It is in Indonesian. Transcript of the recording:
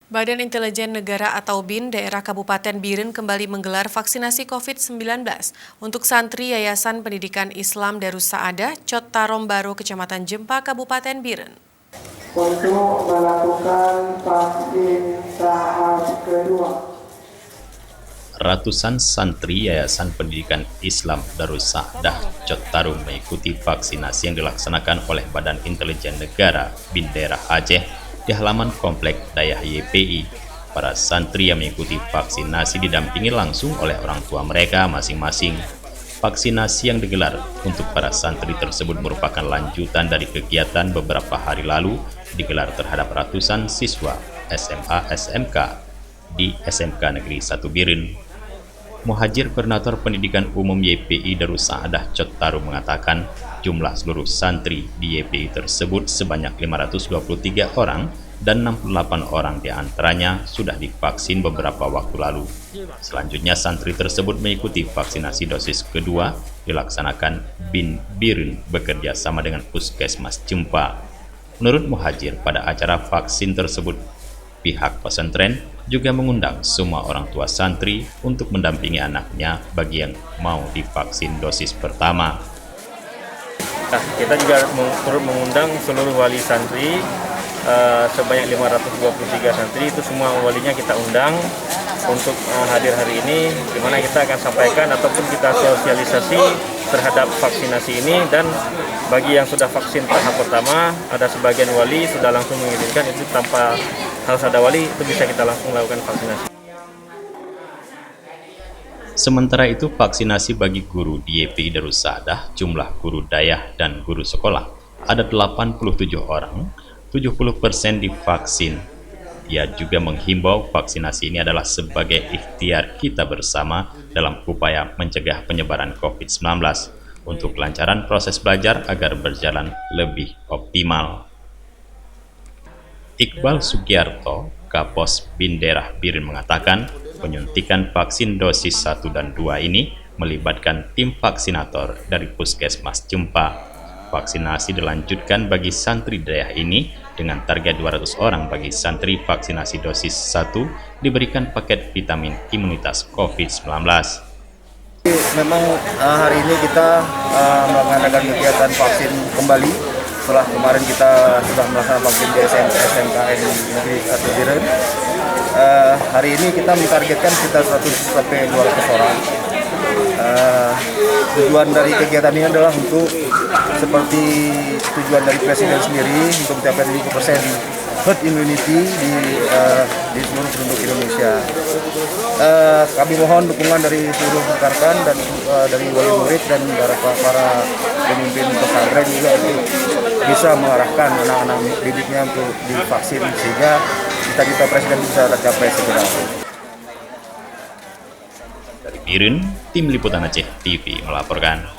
Badan Intelijen Negara atau BIN daerah Kabupaten Biren kembali menggelar vaksinasi COVID-19 untuk santri Yayasan Pendidikan Islam Darus Saadah, Cot Tarombaro, Kecamatan Jempa, Kabupaten Biren. Untuk melakukan vaksin tahap kedua. Ratusan santri Yayasan Pendidikan Islam Darus Saadah, Cot Tarum mengikuti vaksinasi yang dilaksanakan oleh Badan Intelijen Negara BIN daerah Aceh di halaman komplek Dayah YPI. Para santri yang mengikuti vaksinasi didampingi langsung oleh orang tua mereka masing-masing. Vaksinasi yang digelar untuk para santri tersebut merupakan lanjutan dari kegiatan beberapa hari lalu digelar terhadap ratusan siswa SMA SMK di SMK Negeri 1 Biren. Muhajir Koordinator Pendidikan Umum YPI Darus Saadah Cot Tarum mengatakan jumlah seluruh santri di YPI tersebut sebanyak 523 orang dan 68 orang diantaranya sudah divaksin beberapa waktu lalu. Selanjutnya santri tersebut mengikuti vaksinasi dosis kedua dilaksanakan BIN Biren bekerja sama dengan Puskesmas Jempa. Menurut Muhajir, pada acara vaksin tersebut pihak pesantren juga mengundang semua orang tua santri untuk mendampingi anaknya bagi yang mau divaksin dosis pertama. Nah, kita juga turut mengundang seluruh wali santri sebanyak 523 santri, itu semua walinya kita undang untuk hadir hari ini, di mana kita akan sampaikan ataupun kita sosialisasi terhadap vaksinasi ini. Dan bagi yang sudah vaksin tahap pertama, ada sebagian wali sudah langsung mengizinkan itu tanpa harus ada wali, itu bisa kita langsung lakukan vaksinasi. Sementara itu, vaksinasi bagi guru di YPI Darus Saadah, jumlah guru dayah dan guru sekolah ada 87 orang, 70% divaksin. Ia juga menghimbau vaksinasi ini adalah sebagai ikhtiar kita bersama dalam upaya mencegah penyebaran COVID-19 untuk kelancaran proses belajar agar berjalan lebih optimal. Iqbal Sugiarto, Kapos BIN daerah Biren mengatakan, penyuntikan vaksin dosis 1 dan 2 ini melibatkan tim vaksinator dari Puskesmas Jempa. Vaksinasi dilanjutkan bagi santri daerah ini dengan target 200 orang bagi santri vaksinasi dosis 1 diberikan paket vitamin imunitas COVID-19. Memang hari ini kita mengadakan kegiatan vaksin kembali setelah kemarin kita sudah melaksanakan vaksin di SMKN Negeri 1 Biren. Hari ini kita mentargetkan sekitar 100 sampai 200 orang. Tujuan dari kegiatan ini adalah untuk seperti tujuan dari Presiden sendiri untuk mencapai 50% herd immunity di seluruh penduduk Indonesia. Kami mohon dukungan dari seluruh rekan-rekan dan dari wali murid dan para pemimpin pesantren juga untuk bisa mengarahkan anak-anak didiknya untuk divaksin sehingga cita-cita Presiden bisa tercapai segera. Dari Biren, Tim Liputan Aceh TV melaporkan.